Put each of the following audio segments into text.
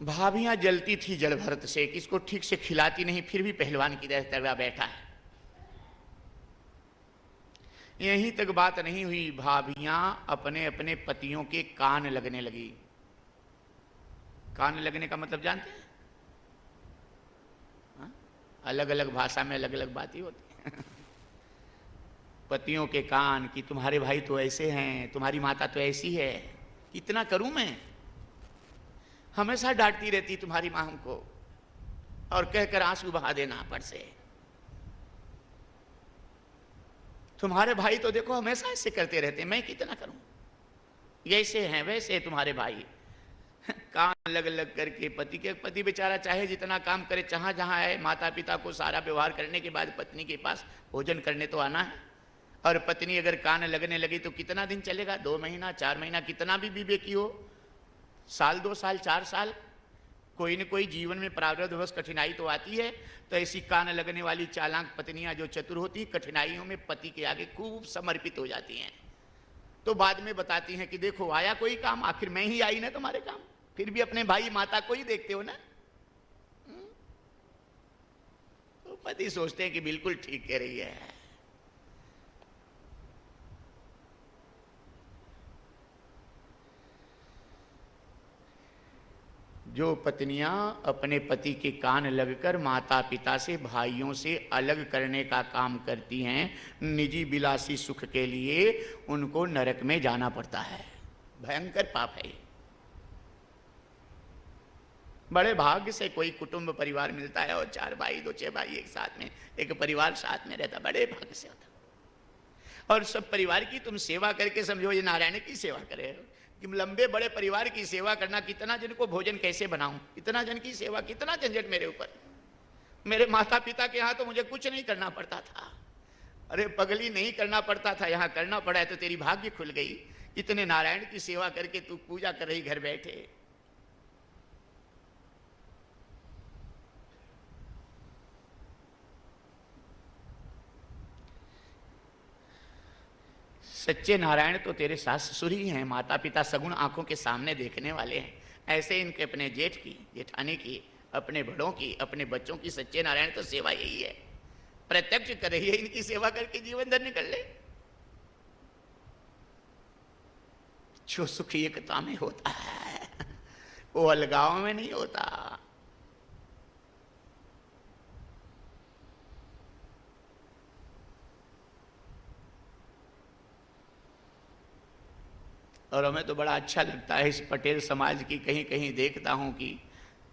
भाभियां जलती थी जल भरत से कि इसको ठीक से खिलाती नहीं, फिर भी पहलवान की तरह बैठा है। यहीं तक बात नहीं हुई, भाभियां अपने अपने पतियों के कान लगने लगी। कान लगने का मतलब जानते हैं? अलग अलग भाषा में अलग अलग बातें होती है। पतियों के कान कि तुम्हारे भाई तो ऐसे हैं, तुम्हारी माता तो ऐसी है, इतना करूं मैं? हमेशा डांटती रहती तुम्हारी मां हमको, और कहकर आंसू बहा देना पर से। तुम्हारे भाई तो देखो हमेशा ऐसे करते रहते, मैं कितना करूं? ऐसे हैं वैसे तुम्हारे भाई। कान लग लग करके पति बेचारा चाहे जितना काम करे, जहां जहां आए माता पिता को सारा व्यवहार करने के बाद पत्नी के पास भोजन करने तो आना है। और पत्नी अगर कान लगने लगी तो कितना दिन चलेगा? 2 महीना 4 महीना, कितना भी विवेकी हो, साल 2 साल 4 साल, कोई न कोई जीवन में प्रारब्धवश कठिनाई तो आती है। तो ऐसी कान लगने वाली चालाक पत्नियां जो चतुर होती, कठिनाइयों में पति के आगे खूब समर्पित हो जाती हैं। तो बाद में बताती हैं कि देखो आया कोई काम, आखिर मैं ही आई ना तुम्हारे काम, फिर भी अपने भाई माता को ही देखते हो ना। तो पति सोचते हैं कि बिल्कुल ठीक कह रही है। जो पत्नियां अपने पति के कान लगकर माता पिता से, भाइयों से अलग करने का काम करती हैं, निजी विलासी सुख के लिए, उनको नरक में जाना पड़ता है। भयंकर पाप है ये। बड़े भाग्य से कोई कुटुंब परिवार मिलता है और 4 भाई 2-6 भाई एक साथ में, एक परिवार साथ में रहता, बड़े भाग्य से होता। और सब परिवार की तुम सेवा करके समझो ये नारायण की सेवा करे कि लंबे बड़े परिवार की सेवा करना, कितना जन को भोजन कैसे बनाऊं, इतना जन की सेवा, कितना झंझट मेरे ऊपर। मेरे माता पिता के यहाँ तो मुझे कुछ नहीं करना पड़ता था। अरे पगली, नहीं करना पड़ता था, यहाँ करना पड़ा है तो तेरी भाग्य खुल गई। इतने नारायण की सेवा करके तू पूजा कर रही घर बैठे। सच्चे नारायण तो तेरे सास ससुर ही हैं, माता पिता सगुण आंखों के सामने देखने वाले हैं। ऐसे इनके अपने जेठ की, जेठानी की, अपने बड़ों की, अपने बच्चों की सच्चे नारायण तो सेवा यही है। प्रत्यक्ष कर रही है, इनकी सेवा करके जीवन धन्य कर ले। जो सुख एकता में होता है वो अलगाव में नहीं होता। और हमें तो बड़ा अच्छा लगता है इस पटेल समाज की, कहीं कहीं देखता हूं कि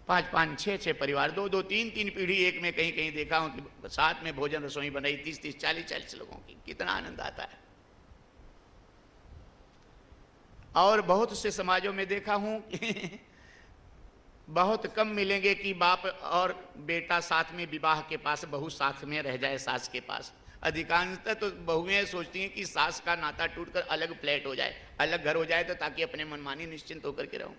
5-5, 6-6 परिवार, 2-2, 3-3 पीढ़ी एक में, कहीं कहीं देखा हूं कि साथ में भोजन रसोई बनाई, 30-30, 40-40 लोगों की, कितना आनंद आता है। और बहुत से समाजों में देखा हूं कि बहुत कम मिलेंगे कि बाप और बेटा साथ में विवाह के पास, बहू साथ में रह जाए सास के पास। अधिकांशतः तो बहुएं सोचती हैं कि सास का नाता टूटकर अलग फ्लैट हो जाए, अलग घर हो जाए, तो ताकि अपने मनमानी निश्चिंत होकर के रहूं।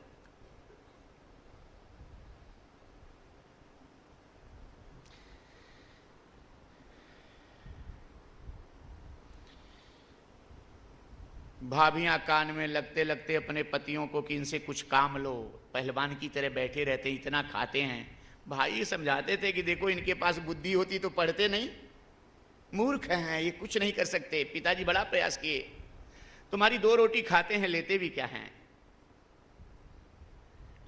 भाभियां कान में लगते लगते अपने पतियों को कि इनसे कुछ काम लो, पहलवान की तरह बैठे रहते, इतना खाते हैं। भाई समझाते थे कि देखो इनके पास बुद्धि होती तो पढ़ते नहीं, मूर्ख हैं ये, कुछ नहीं कर सकते। पिताजी बड़ा प्रयास किए, तुम्हारी 2 रोटी खाते हैं, लेते भी क्या हैं।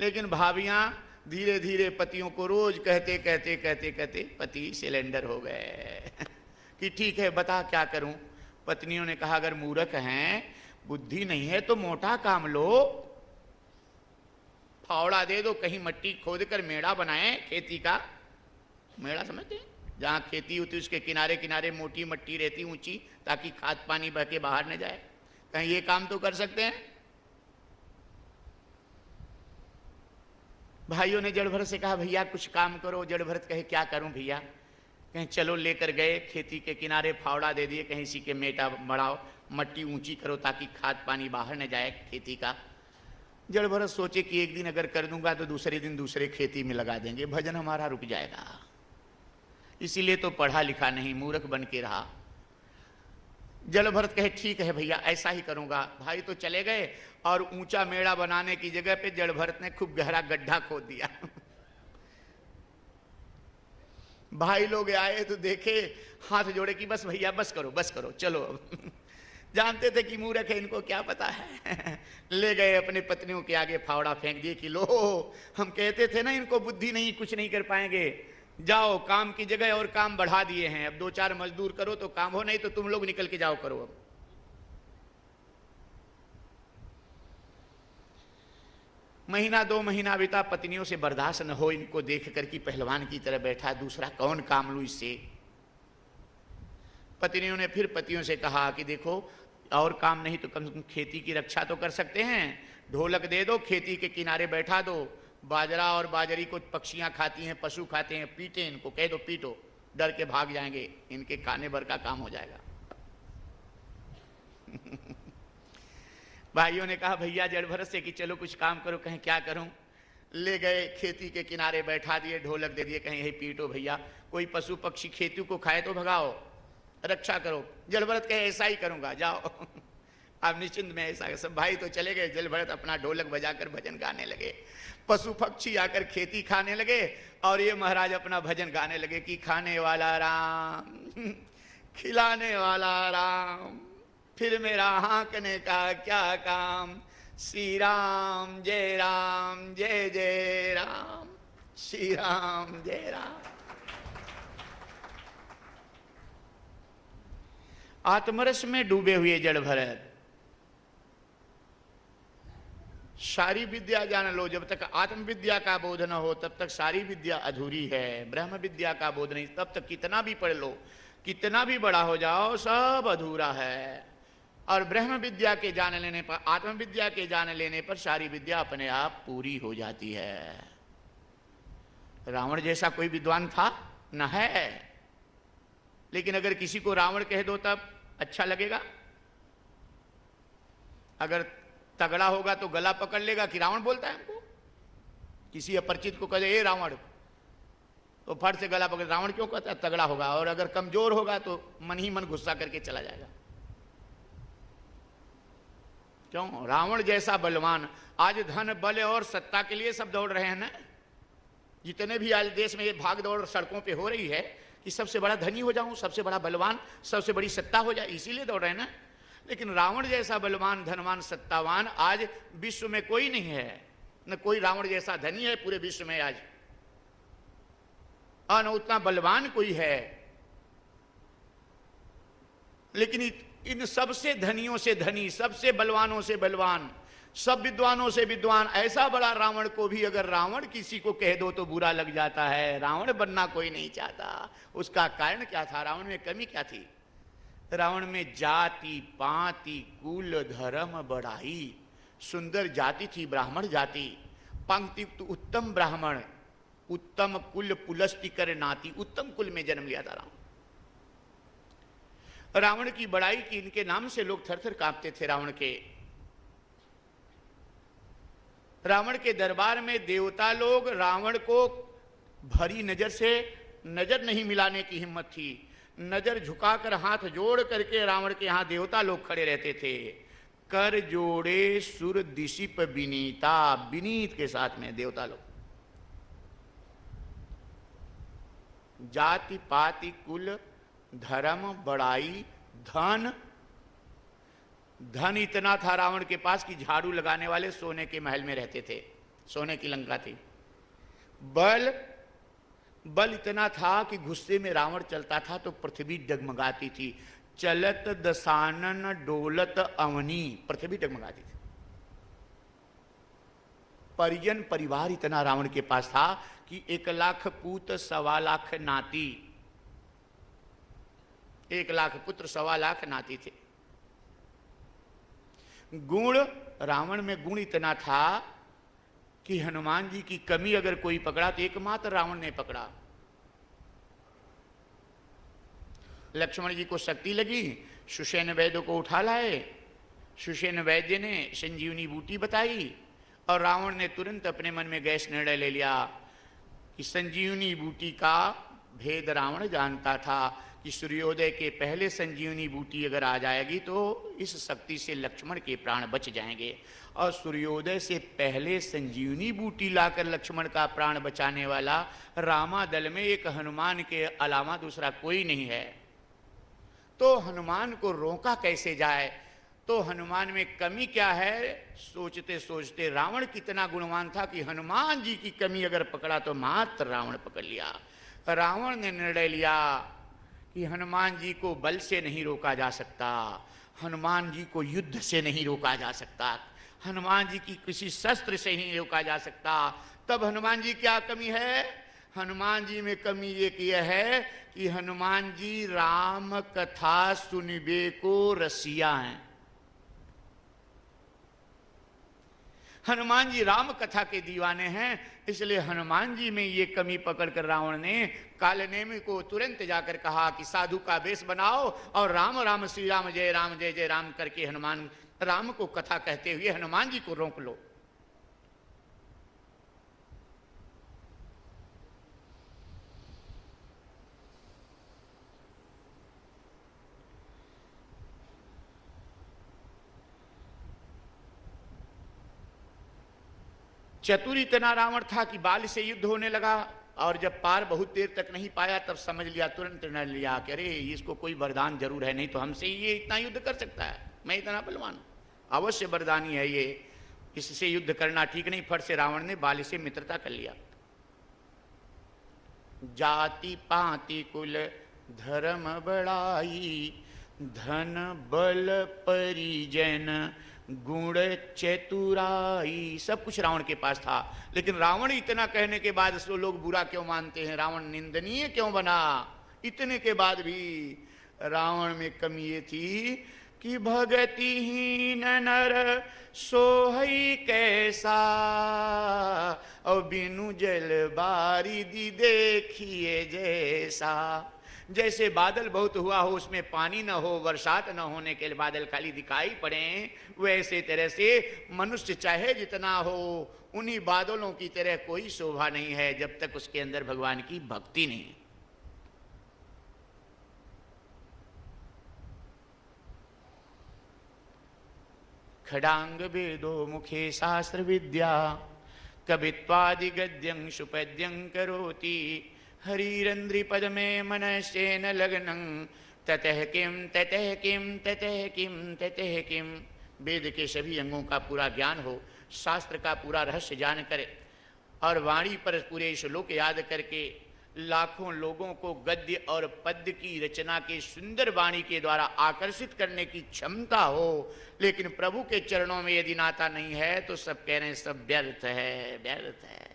लेकिन भाभियां धीरे धीरे पतियों को रोज कहते कहते कहते कहते पति सिलेंडर हो गए कि ठीक है बता क्या करूं। पत्नियों ने कहा अगर मूर्ख हैं, बुद्धि नहीं है तो मोटा काम लो, फावड़ा दे दो, कहीं मट्टी खोद कर मेड़ा बनाए, खेती का मेड़ा समझते हैं, जहां खेती होती उसके किनारे किनारे मोटी मट्टी रहती ऊंची, ताकि खाद पानी बह के बाहर न जाए। कहीं ये काम तो कर सकते हैं। भाइयों ने जड़ भरत से कहा भैया कुछ काम करो। जड़ भरत कहे क्या करूं भैया? कहीं चलो, लेकर गए खेती के किनारे, फावड़ा दे दिए, कहीं इसी के मेटा बढ़ाओ, मट्टी ऊंची करो ताकि खाद पानी बाहर न जाए खेती का। जड़ भरत सोचे कि एक दिन अगर कर दूंगा तो दूसरे दिन दूसरे खेती में लगा देंगे, भजन हमारा रुक जाएगा। इसीलिए तो पढ़ा लिखा नहीं, मूर्ख बन के रहा। जल भरत कहे ठीक है भैया ऐसा ही करूंगा। भाई तो चले गए और ऊंचा मेड़ा बनाने की जगह पे जल भरत ने खूब गहरा गड्ढा खोद दिया। भाई लोग आए तो देखे, हाथ जोड़े कि बस भैया बस करो चलो अब। जानते थे कि मूर्ख है, इनको क्या पता है। ले गए अपने पत्नियों के आगे फावड़ा फेंक दिए कि लो, हम कहते थे ना इनको बुद्धि नहीं, कुछ नहीं कर पाएंगे। जाओ, काम की जगह और काम बढ़ा दिए हैं, अब 2-4 मजदूर करो तो काम हो, नहीं तो तुम लोग निकल के जाओ करो। अब महीना 2 महीना बीता, पत्नियों से बर्दाश्त न हो इनको देख कर कि पहलवान की तरह बैठा, दूसरा कौन काम लूं इससे। पत्नियों ने फिर पतियों से कहा कि देखो और काम नहीं तो कम से कम खेती की रक्षा तो कर सकते हैं, ढोलक दे दो, खेती के किनारे बैठा दो, बाजरा और बाजरी को पक्षियां खाती हैं, पशु खाते हैं, पीटे इनको, कह दो पीटो, डर के भाग जाएंगे, इनके खाने भर का काम हो जाएगा। भाइयों ने कहा भैया जड़ भरत से कि चलो कुछ काम करो। कहें क्या करूं? ले गए खेती के किनारे बैठा दिए, ढोलक दे दिए, कहें यही पीटो भैया, कोई पशु पक्षी खेती को खाए तो भगाओ, रक्षा करो। जल भरत कहे ऐसा ही करूंगा, जाओ। अब निश्चिंत में ऐसा, सब भाई तो चले गए, जल भरत अपना ढोलक बजाकर भजन गाने लगे, पशु पक्षी आकर खेती खाने लगे और ये महाराज अपना भजन गाने लगे कि खाने वाला राम, खिलाने वाला राम, फिर मेरा हाँकने का क्या काम, श्री राम जय राम जय जय राम, श्री राम जय राम। आत्मरस में डूबे हुए जड़ भरत, सारी विद्या जान लो, जब तक आत्म विद्या का बोध न हो तब तक सारी विद्या अधूरी है। ब्रह्म विद्या का बोध नहीं, तब तक कितना भी पढ़ लो, कितना भी बड़ा हो जाओ, सब अधूरा है। और ब्रह्म विद्या के जान लेने पर, आत्म विद्या के जान लेने पर सारी विद्या अपने आप पूरी हो जाती है। रावण जैसा कोई विद्वान था न है, लेकिन अगर किसी को रावण कह दो तब अच्छा लगेगा। अगर तगड़ा होगा तो गला पकड़ लेगा कि रावण बोलता है हमको। किसी अपरिचित को कहे ए रावण, तो फट से गला पकड़, रावण क्यों कहता है, तगड़ा होगा। और अगर कमजोर होगा तो मन ही मन गुस्सा करके चला जाएगा। क्यों? रावण जैसा बलवान। आज धन बल और सत्ता के लिए सब दौड़ रहे हैं ना। जितने भी आज देश में ये भाग दौड़ सड़कों पे हो रही है कि सबसे बड़ा धनी हो जाऊं, सबसे बड़ा बलवान, सबसे बड़ी सत्ता हो जाए, इसीलिए दौड़ रहे हैं ना। लेकिन रावण जैसा बलवान, धनवान, सत्तावान आज विश्व में कोई नहीं है। न कोई रावण जैसा धनी है पूरे विश्व में आज, और न उतना बलवान कोई है। लेकिन इन सबसे धनियों से धनी, सबसे बलवानों से बलवान, सब विद्वानों से विद्वान ऐसा बड़ा रावण को भी अगर रावण किसी को कह दो तो बुरा लग जाता है। रावण बनना कोई नहीं चाहता। उसका कारण क्या था? रावण में कमी क्या थी? रावण में जाति पाति कुल धर्म बढ़ाई, सुंदर जाति थी ब्राह्मण जाति, पंक्ति उत्तम ब्राह्मण, उत्तम कुल पुलस्ति कर नाती, उत्तम कुल में जन्म लिया था रावण। रावण की बड़ाई की इनके नाम से लोग थर थर कांपते थे। रावण के दरबार में देवता लोग रावण को भरी नजर से नजर नहीं मिलाने की हिम्मत थी। नजर झुकाकर हाथ जोड़ करके रावण के यहां देवता लोग खड़े रहते थे। कर जोड़े सुर दिशिप विनीता, विनीत के साथ में देवता लोग। जाति पाति कुल धर्म बड़ाई धन, धन इतना था रावण के पास कि झाड़ू लगाने वाले सोने के महल में रहते थे, सोने की लंका थी। बल इतना था कि गुस्से में रावण चलता था तो पृथ्वी डगमगाती थी। चलत दसानन डोलत अवनी, पृथ्वी डगमगाती थी। परिजन परिवार इतना रावण के पास था कि 1 लाख पूत 1.25 लाख नाती, 1 लाख पुत्र 1.25 लाख नाती थे। गुण, रावण में गुण इतना था कि हनुमान जी की कमी अगर कोई पकड़ा तो एकमात्र रावण ने पकड़ा। लक्ष्मण जी को शक्ति लगी, सुषेण वैद्य को उठा लाए। सुषेण वैद्य ने संजीवनी बूटी बताई और रावण ने तुरंत अपने मन में गैस निर्णय ले लिया कि संजीवनी बूटी का भेद रावण जानता था कि सूर्योदय के पहले संजीवनी बूटी अगर आ जाएगी तो इस शक्ति से लक्ष्मण के प्राण बच जाएंगे। और सूर्योदय से पहले संजीवनी बूटी लाकर लक्ष्मण का प्राण बचाने वाला रामा दल में एक हनुमान के अलावा दूसरा कोई नहीं है। तो हनुमान को रोका कैसे जाए? तो हनुमान में कमी क्या है? सोचते सोचते रावण कितना गुणवान था कि हनुमान जी की कमी अगर पकड़ा तो मात्र रावण पकड़ लिया। रावण ने निर्णय लिया कि हनुमान जी को बल से नहीं रोका जा सकता, हनुमान जी को युद्ध से नहीं रोका जा सकता, हनुमान जी की किसी शस्त्र से नहीं रोका जा सकता। तब हनुमान जी क्या कमी है? हनुमान जी में कमी ये किया है कि हनुमान जी राम कथा सुनिबे को रसिया हैं। हनुमान जी राम कथा के दीवाने हैं, इसलिए हनुमान जी में ये कमी पकड़कर रावण ने कालनेमी को तुरंत जाकर कहा कि साधु का वेश बनाओ और राम राम श्री राम जय जय राम करके हनुमान राम को कथा कहते हुए हनुमान जी को रोक लो। चतुर इतना रावण था कि बाल से युद्ध होने लगा, और जब पार बहुत देर तक नहीं पाया तब समझ लिया, तुरंत निर्णय लिया कि अरे इसको कोई वरदान जरूर है, नहीं तो हमसे ये इतना युद्ध कर सकता है, मैं इतना बलवान, अवश्य वरदानी है ये, इससे युद्ध करना ठीक नहीं। फट से रावण ने बाल से मित्रता कर लिया। जाति पाति कुल धर्म बड़ाई, धन बल परिजन गुण चतुराई, सब कुछ रावण के पास था। लेकिन रावण इतना कहने के बाद सो लोग बुरा क्यों मानते हैं, रावण निंदनीय क्यों बना? इतने के बाद भी रावण में कमी ये थी कि भगतिहीन नर सोहई कैसा, और बिनु जल बारिदि देखिए जैसा। जैसे बादल बहुत हुआ हो, उसमें पानी न हो, बरसात न होने के लिए बादल खाली दिखाई पड़े, वैसे तरह से मनुष्य चाहे जितना हो, उन्हीं बादलों की तरह कोई शोभा नहीं है जब तक उसके अंदर भगवान की भक्ति नहीं है। खडांग वेदो मुखे शास्त्र विद्या, कवित्वादि गद्यं सुपद्यं करोति, हरिरंद्रि पद में मनश्चेन लग्नं, ततः किम ततः किम ततः किम ततः किम। वेद के सभी अंगों का पूरा ज्ञान हो, शास्त्र का पूरा रहस्य जान करे, और वाणी पर पूरे श्लोक याद करके लाखों लोगों को गद्य और पद्य की रचना के सुंदर वाणी के द्वारा आकर्षित करने की क्षमता हो, लेकिन प्रभु के चरणों में यदि नाता नहीं है तो सब कह रहे हैं सब व्यर्थ है, व्यर्थ है।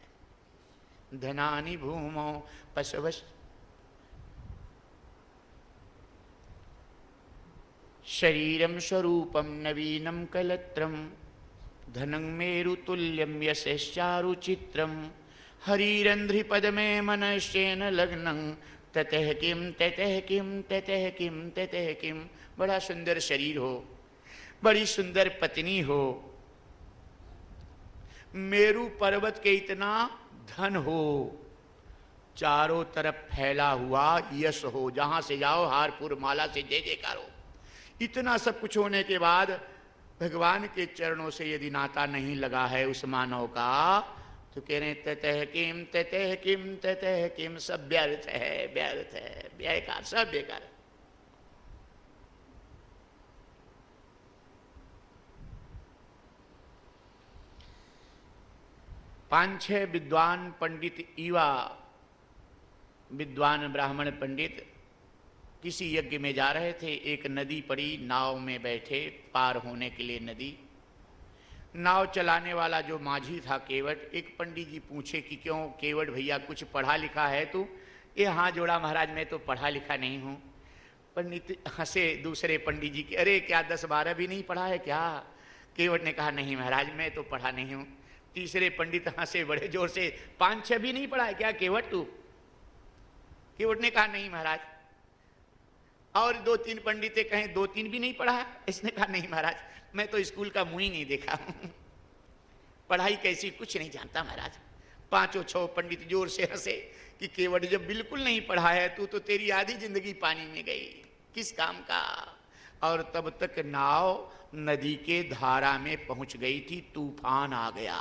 धनानि भूमौ पशवश शरीरम स्वरूपम नवीनम कलत्रम, धनं मेरुतुल्यम यशश्चारुचित्रम, हरिरंध्रि पद में मनश्चेन लग्नं, ततः किम ततः किम ततः किम ततः किम। बड़ा सुंदर शरीर हो, बड़ी सुंदर पत्नी हो, मेरु पर्वत के इतना धन हो, चारों तरफ फैला हुआ यश हो, जहां से जाओ हारपुर माला से जय जयकार हो, इतना सब कुछ होने के बाद भगवान के चरणों से यदि नाता नहीं लगा है उस मानव का, तो कह रहे ततः किम ततः किम ततः किम, सब व्यर्थ है, व्यर्थ है, बेकार, सब बेकार। पांच छह विद्वान पंडित युवा विद्वान ब्राह्मण पंडित किसी यज्ञ में जा रहे थे। एक नदी पड़ी, नाव में बैठे पार होने के लिए नदी। नाव चलाने वाला जो माझी था केवट, एक पंडित जी पूछे कि क्यों केवट भैया कुछ पढ़ा लिखा है तू? ये हाँ जोड़ा महाराज मैं तो पढ़ा लिखा नहीं हूँ। पंडित हंसे दूसरे पंडित जी के, अरे क्या 10-12 भी नहीं पढ़ा है क्या? केवट ने कहा नहीं महाराज मैं तो पढ़ा नहीं हूँ। तीसरे पंडित हंसे बड़े जोर से, 5-6 भी नहीं पढ़ा है क्या केवट तू? केवट ने कहा नहीं महाराज। और 2-3 पंडितें कहें 2-3 भी नहीं पढ़ा है? इसने कहा नहीं महाराज मैं तो स्कूल का मुंह ही नहीं देखा, पढ़ाई कैसी कुछ नहीं जानता महाराज, पांचों छह पंडित जोर से हंसे कि केवट जब बिल्कुल नहीं पढ़ा है तो तेरी आधी जिंदगी पानी में गई, किस काम का। और तब तक नाव नदी के धारा में पहुंच गई थी, तूफान आ गया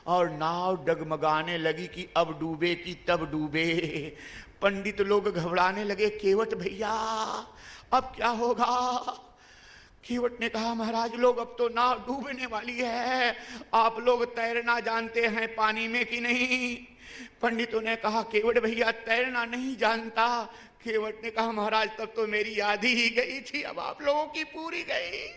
और नाव डगमगाने लगी कि अब डूबे कि तब डूबे। पंडित लोग घबराने लगे, केवट भैया अब क्या होगा। केवट ने कहा, महाराज लोग अब तो नाव डूबने वाली है, आप लोग तैरना जानते हैं पानी में कि नहीं। पंडितों ने कहा, केवट भैया तैरना नहीं जानता। केवट ने कहा, महाराज तब तो मेरी आधी ही गई थी, अब आप लोगों की पूरी गई।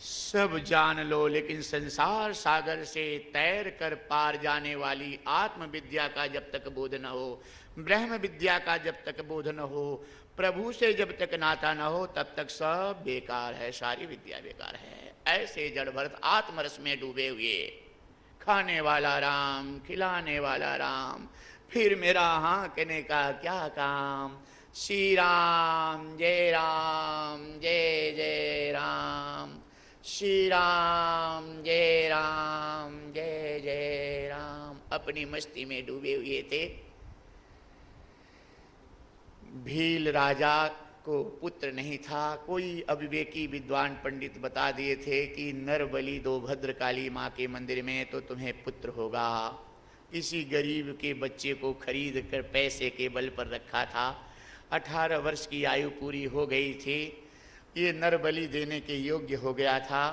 सब जान लो, लेकिन संसार सागर से तैर कर पार जाने वाली आत्म विद्या का जब तक बोध न हो, ब्रह्म विद्या का जब तक बोध न हो, प्रभु से जब तक नाता न हो, तब तक सब बेकार है, सारी विद्या बेकार है। ऐसे जड़ भरत आत्मरस में डूबे हुए, खाने वाला राम, खिलाने वाला राम, फिर मेरा हाँकने का क्या काम। श्री राम जय जय राम, श्री राम जय जय राम। अपनी मस्ती में डूबे हुए थे। भील राजा को पुत्र नहीं था। कोई अविवेकी विद्वान पंडित बता दिए थे कि नर बलि दो भद्रकाली माँ के मंदिर में तो तुम्हें पुत्र होगा। किसी गरीब के बच्चे को खरीद कर पैसे के बल पर रखा था। 18 वर्ष की आयु पूरी हो गई थी, ये नर बलि देने के योग्य हो गया था।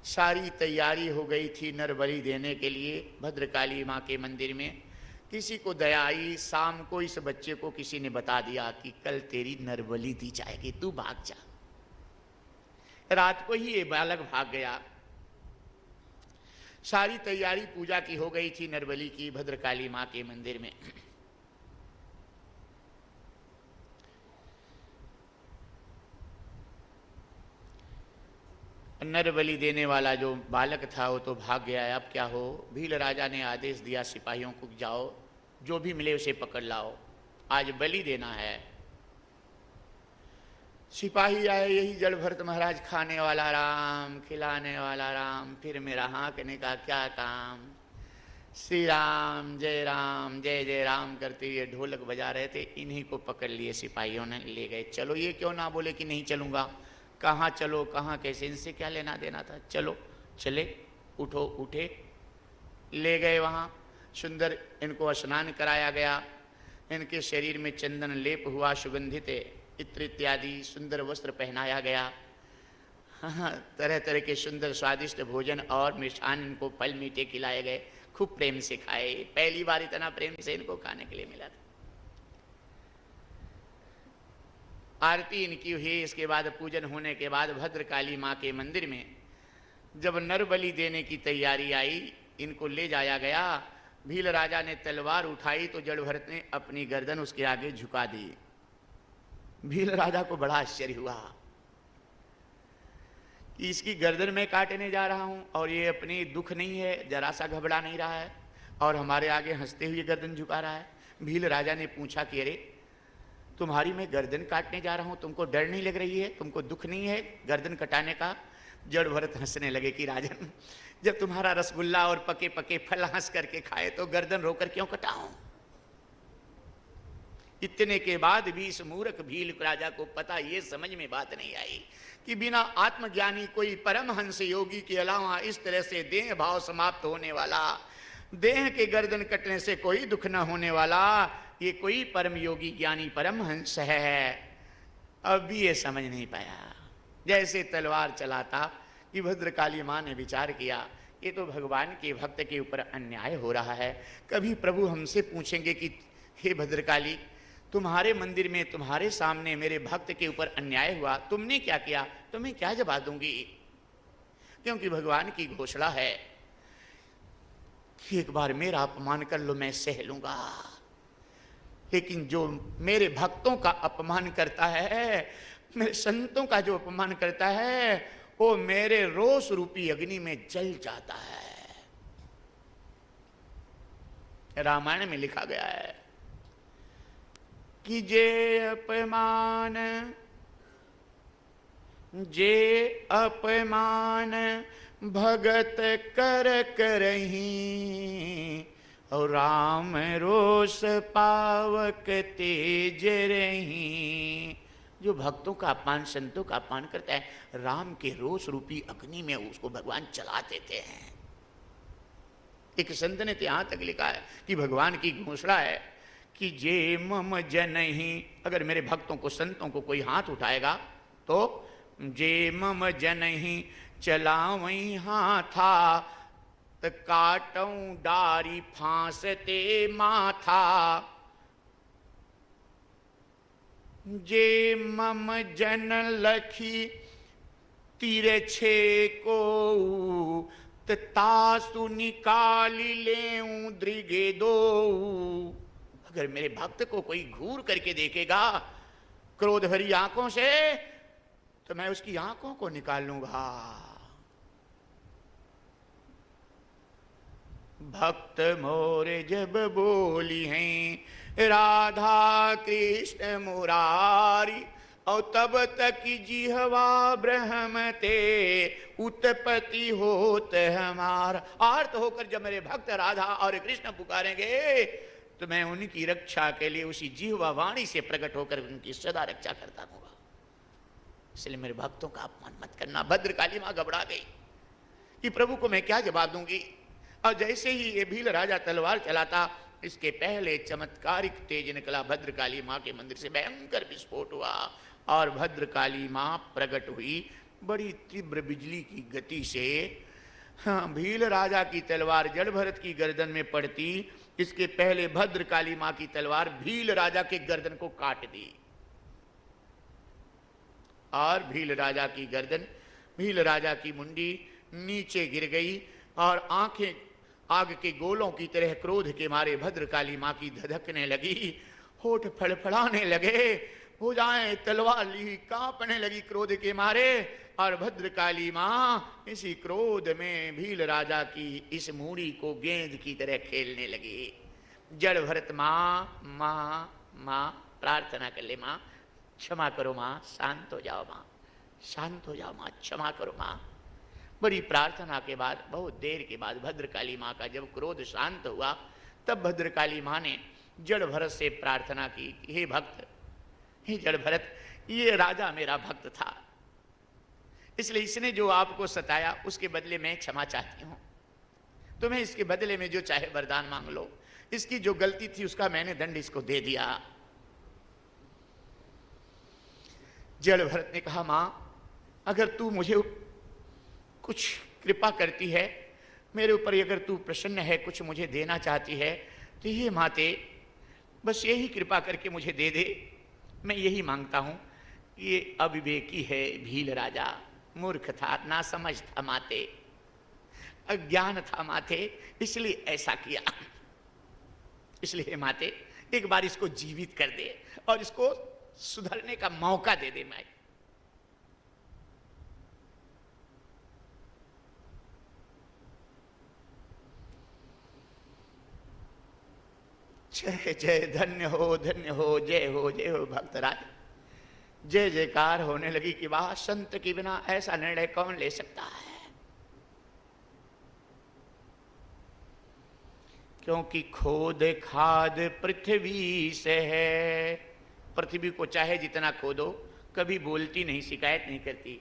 सारी तैयारी हो गई थी नर बलि देने के लिए भद्रकाली माँ के मंदिर में। किसी को दया आई, शाम को इस बच्चे को किसी ने बता दिया कि कल तेरी नर बलि दी जाएगी, तू भाग जा। रात को ही ये बालक भाग गया। सारी तैयारी पूजा की हो गई थी नर बलि की भद्रकाली माँ के मंदिर में। नर बलि देने वाला जो बालक था वो तो भाग गया है। अब क्या हो। भील राजा ने आदेश दिया सिपाहियों को, जाओ जो भी मिले उसे पकड़ लाओ, आज बलि देना है। सिपाही आए, यही जड़ भरत महाराज, खाने वाला राम, खिलाने वाला राम, फिर मेरा हाँकने का क्या काम। श्री राम जय जय राम करते हुए ढोलक बजा रहे थे। इन्हीं को पकड़ लिए सिपाहियों ने, ले गए। चलो, ये क्यों ना बोले कि नहीं चलूंगा। कहाँ चलो, कहाँ कैसे, इनसे क्या लेना देना था। चलो, चले, उठो, उठे, ले गए वहाँ। सुंदर इनको स्नान कराया गया। इनके शरीर में चंदन लेप हुआ, सुगंधित इत्र इत्यादि सुंदर वस्त्र पहनाया गया। तरह तरह के सुंदर स्वादिष्ट भोजन और मिष्ठान, इनको फल मीठे खिलाए गए। खूब प्रेम से खाए। पहली बार इतना प्रेम से इनको खाने के लिए मिला था। आरती इनकी हुई। इसके बाद पूजन होने के बाद भद्रकाली माँ के मंदिर में जब नर बलि देने की तैयारी आई, इनको ले जाया गया। भील राजा ने तलवार उठाई तो जड़ भरत ने अपनी गर्दन उसके आगे झुका दी। भील राजा को बड़ा आश्चर्य हुआ कि इसकी गर्दन में काटने जा रहा हूं और ये अपनी दुख नहीं है, जरा सा घबरा नहीं रहा है और हमारे आगे हंसते हुए गर्दन झुका रहा है। भील राजा ने पूछा कि अरे तुम्हारी मैं गर्दन काटने जा रहा हूं, तुमको डर नहीं लग रही है, तुमको दुख नहीं है गर्दन कटाने का। जड़ भरत हंसने लगे कि राजन, जब तुम्हारा रसगुल्ला और पके पके फल हंस करके खाए तो गर्दन रोकर क्यों कटाऊं। इतने के बाद भी इस मूर्ख भील राजा को पता, ये समझ में बात नहीं आई कि बिना आत्मज्ञानी कोई परमहंस योगी के अलावा इस तरह से देह भाव समाप्त होने वाला, देह के गर्दन कटने से कोई दुख न होने वाला, ये कोई परम योगी ज्ञानी परमहंस है। अब भी ये समझ नहीं पाया। जैसे तलवार चलाता कि भद्रकाली माँ ने विचार किया, ये तो भगवान के भक्त के ऊपर अन्याय हो रहा है। कभी प्रभु हमसे पूछेंगे कि हे भद्रकाली, तुम्हारे मंदिर में तुम्हारे सामने मेरे भक्त के ऊपर अन्याय हुआ, तुमने क्या किया, तो मैं क्या जवाब दूंगी। क्योंकि भगवान की घोषणा है कि एक बार मेरा अपमान कर लो मैं सह लूंगा, लेकिन जो मेरे भक्तों का अपमान करता है, मेरे संतों का जो अपमान करता है, वो मेरे रोष रूपी अग्नि में जल जाता है। रामायण में लिखा गया है कि जे अपमान जे अपमान भगत कर करही, और राम रोष पावक तेज रही। जो भक्तों का अपमान, संतों का अपमान करता है, राम के रोष रूपी अग्नि में उसको भगवान चला देते हैं। एक संत ने यहां तक लिखा है कि भगवान की घोषणा है कि जे मम जनहि, अगर मेरे भक्तों को, संतों को कोई हाथ उठाएगा तो जे मम जनहि चलावई हाथा, त काटऊं डारी फांसते माथा। जे मम जन लखी तिरछे को, तासु निकाली लेऊं दृगे दो। अगर मेरे भक्त को कोई घूर करके देखेगा क्रोध भरी आंखों से, तो मैं उसकी आंखों को निकाल लूंगा। भक्त मोरे जब बोली हैं राधा कृष्ण मुरारी, और तब तक जिहवा ब्रह्मते उत्पत्ति होत हमारा। आर्त होकर जब मेरे भक्त राधा और कृष्ण पुकारेंगे तो मैं उनकी रक्षा के लिए उसी जिह्वा वाणी से प्रकट होकर उनकी सदा रक्षा करता रहूंगा। इसलिए मेरे भक्तों का अपमान मत करना। भद्रकाली मां घबरा गई कि प्रभु को मैं क्या जवाब दूंगी। और जैसे ही ये भील राजा तलवार चलाता, इसके पहले चमत्कारिक तेज निकला। भद्रकाली मां के मंदिर से भयंकर विस्फोट हुआ और भद्रकाली मां प्रकट हुई बड़ी तीव्र बिजली की गति से। हाँ, भील राजा की तलवार जड़ भरत की गर्दन में पड़ती, इसके पहले भद्रकाली मां की तलवार भील राजा के गर्दन को काट दी और भील राजा की गर्दन, भील राजा की मुंडी नीचे गिर गई और आंखें आग के गोलों की तरह क्रोध के मारे भद्रकाली मां की धधकने लगी, होठ फड़फड़ाने लगे, भुजाएं तलवार ली कांपने लगी क्रोध के मारे। और भद्रकाली मां इसी क्रोध में भील राजा की इस मूड़ी को गेंद की तरह खेलने लगी। जड़ भरत मां मां मां प्रार्थना कर ले, मां क्षमा करो, मां शांत हो जाओ, मां शांत हो जाओ, मां क्षमा करो मां। बड़ी प्रार्थना के बाद, बहुत देर के बाद भद्रकाली मां का जब क्रोध शांत हुआ, तब भद्रकाली मां ने जड़ भरत से प्रार्थना की, हे भक्त, हे जड़ भरत, ये राजा मेरा भक्त था, इसलिए इसने जो आपको सताया उसके बदले मैं क्षमा चाहती हूं। तुम्हें इसके बदले में जो चाहे वरदान मांग लो। इसकी जो गलती थी उसका मैंने दंड इसको दे दिया। जड़ भरत ने कहा, मां अगर तू मुझे कुछ कृपा करती है, मेरे ऊपर अगर तू प्रसन्न है, कुछ मुझे देना चाहती है, तो ये माते बस यही कृपा करके मुझे दे दे। मैं यही मांगता हूं। ये अविवेकी है भील राजा, मूर्ख था, ना समझ था माते, अज्ञान था माते, इसलिए ऐसा किया। इसलिए माते एक बार इसको जीवित कर दे और इसको सुधरने का मौका दे दे। मैं जय जय, धन्य हो, धन्य हो, जय हो, जय हो भक्तराज। जय जयकार होने लगी कि वाह, संत के बिना ऐसा निर्णय कौन ले सकता है। क्योंकि खोद खाद पृथ्वी से है। पृथ्वी को चाहे जितना खोदो कभी बोलती नहीं, शिकायत नहीं करती।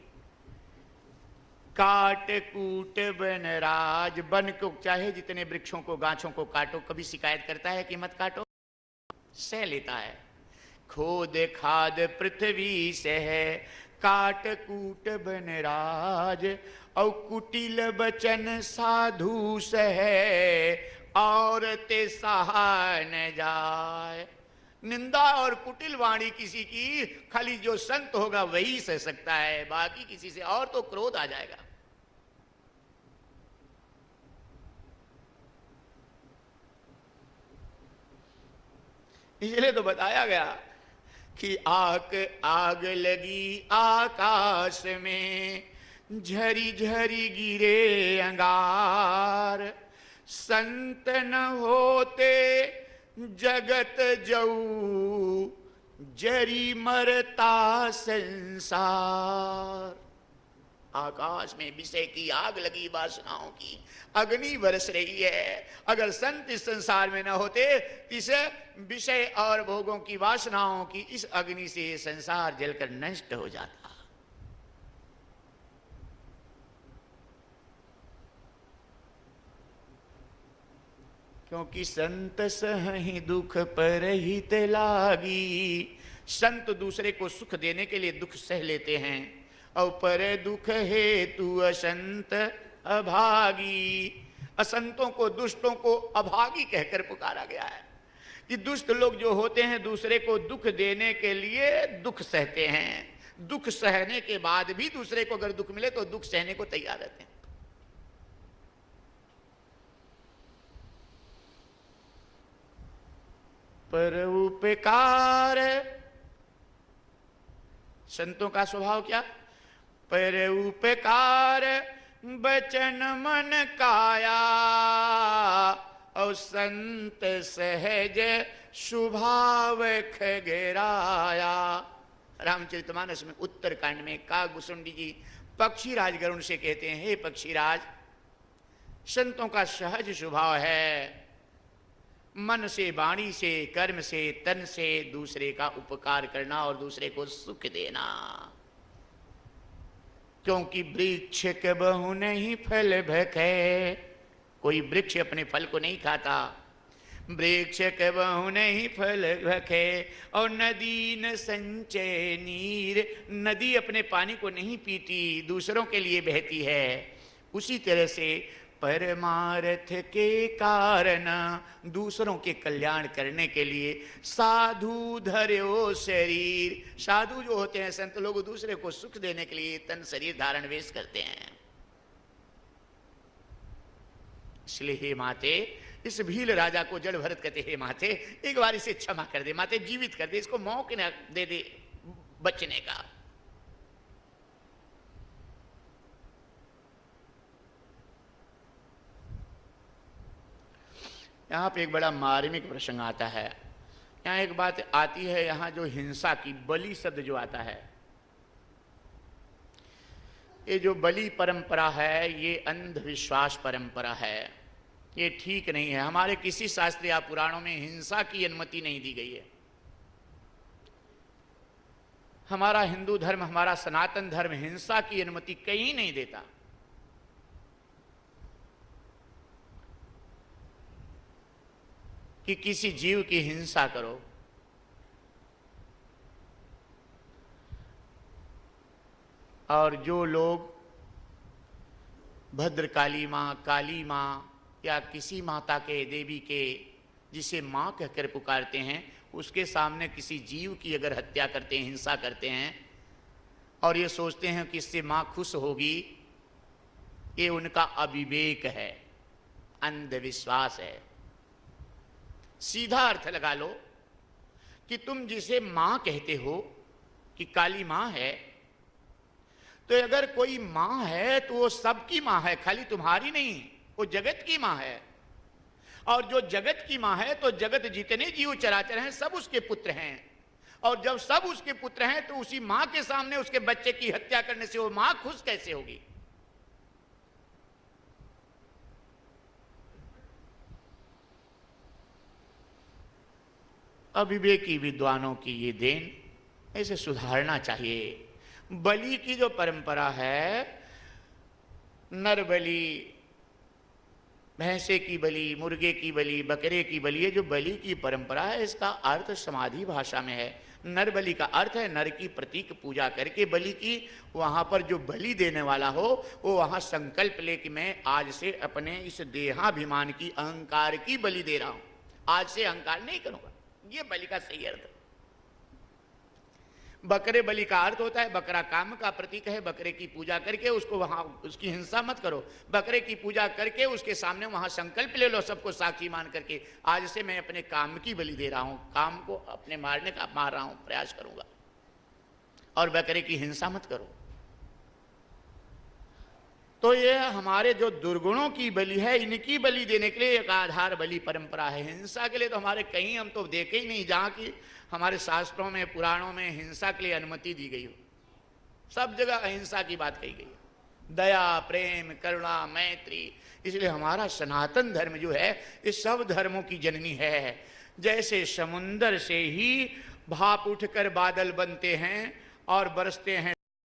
काट कूट बन राज, वन को चाहे जितने वृक्षों को, गाछों को काटो, कभी शिकायत करता है कि मत काटो, सह लेता है। खोद खाद पृथ्वी से है, काट कूट बन राज, और कुटिल बचन साधु से है, और ते सहा न जाए। निंदा और कुटिल वाणी किसी की खाली जो संत होगा वही सह सकता है, बाकी किसी से और तो क्रोध आ जाएगा। इसलिए तो बताया गया कि आग लगी आकाश में, झरी झरी गिरे अंगार, संत न होते जगत जऊ, जरी मरता संसार। आकाश में विषय की आग लगी, वासनाओं की अग्नि बरस रही है। अगर संत इस संसार में न होते, इस विषय और भोगों की वासनाओं की इस अग्नि से संसार जलकर नष्ट हो जाता। क्योंकि संत सहि दुख पर हित लागी। संत दूसरे को सुख देने के लिए दुख सह लेते हैं, और पर दुख हेतु असंत अभागी। असंतों को, दुष्टों को अभागी कहकर पुकारा गया है कि दुष्ट लोग जो होते हैं दूसरे को दुख देने के लिए दुख सहते हैं। दुख सहने के बाद भी दूसरे को अगर दुख मिले तो दुख सहने को तैयार रहते हैं। पर उपकार, संतों का स्वभाव क्या? पर उपकार बचन मन काया, और संत सहज स्वभाव खगराया। रामचरितमानस में उत्तरकांड में काकभूषुंडी जी पक्षीराज गरुण से कहते हैं, हे पक्षीराज, संतों का सहज स्वभाव है मन से, वाणी से, कर्म से, तन से दूसरे का उपकार करना और दूसरे को सुख देना। क्योंकि वृक्ष कबहु नहीं फल भखे, कोई वृक्ष अपने फल को नहीं खाता। वृक्ष कबहु नहीं फल भखे, और नदी न संचय नीर, नदी अपने पानी को नहीं पीती, दूसरों के लिए बहती है। उसी तरह से परमार्थ के कारण, दूसरों के कल्याण करने के लिए साधु धर्यो शरीर। साधु जो होते हैं, संत लोग, दूसरे को सुख देने के लिए तन शरीर धारण वेश करते हैं। इसलिए हे माते, इस भील राजा को जड़ भरत कहते, हे माते एक बार इसे क्षमा कर दे, माते जीवित कर दे, इसको मौका दे दे बचने का। यहाँ पे एक बड़ा मार्मिक प्रसंग आता है। यहाँ एक बात आती है, यहाँ जो हिंसा की, बलि शब्द जो आता है, ये जो बलि परंपरा है ये अंधविश्वास परंपरा है, ये ठीक नहीं है। हमारे किसी शास्त्र या पुराणों में हिंसा की अनुमति नहीं दी गई है। हमारा हिंदू धर्म, हमारा सनातन धर्म हिंसा की अनुमति कहीं नहीं देता। कि किसी जीव की हिंसा करो। और जो लोग भद्रकाली माँ, काली माँ या किसी माता के, देवी के, जिसे माँ कहकर पुकारते हैं, उसके सामने किसी जीव की अगर हत्या करते हैं, हिंसा करते हैं, और ये सोचते हैं कि इससे माँ खुश होगी, ये उनका अविवेक है, अंधविश्वास है। सीधा अर्थ लगा लो कि तुम जिसे मां कहते हो कि काली मां है, तो अगर कोई मां है तो वो सबकी मां है, खाली तुम्हारी नहीं, वो जगत की मां है। और जो जगत की मां है तो जगत जितने जीव चराचर हैं सब उसके पुत्र हैं। और जब सब उसके पुत्र हैं तो उसी मां के सामने उसके बच्चे की हत्या करने से वो मां खुश कैसे होगी? अविवेकी विद्वानों की ये देन, ऐसे सुधारना चाहिए। बलि की जो परंपरा है, नर बलि, भैंसे की बलि, मुर्गे की बलि, बकरे की बलि, ये जो बलि की परंपरा है इसका अर्थ समाधि भाषा में है। नर बलि का अर्थ है नर की प्रतीक पूजा करके बलि की। वहां पर जो बलि देने वाला हो वो वहां संकल्प ले कि मैं आज से अपने इस देहाभिमान की, अहंकार की बलि दे रहा हूं, आज से अहंकार नहीं करूंगा। ये बलि का सही अर्थ। बकरे बलि का अर्थ होता है बकरा काम का प्रतीक है, बकरे की पूजा करके उसको वहां, उसकी हिंसा मत करो, बकरे की पूजा करके उसके सामने वहां संकल्प ले लो सबको साक्षी मान करके, आज से मैं अपने काम की बलि दे रहा हूं, काम को अपने मारने का मार रहा हूं, प्रयास करूंगा। और बकरे की हिंसा मत करो। तो ये हमारे जो दुर्गुणों की बलि है, इनकी बलि देने के लिए एक आधार बलि परंपरा है। हिंसा के लिए तो हमारे कहीं हम तो देखे ही नहीं जहाँ की हमारे शास्त्रों में पुराणों में हिंसा के लिए अनुमति दी गई हो। सब जगह अहिंसा की बात कही गई है, दया, प्रेम, करुणा, मैत्री। इसलिए हमारा सनातन धर्म जो है इस सब धर्मों की जननी है। जैसे समुंदर से ही भाप उठकर बादल बनते हैं और बरसते हैं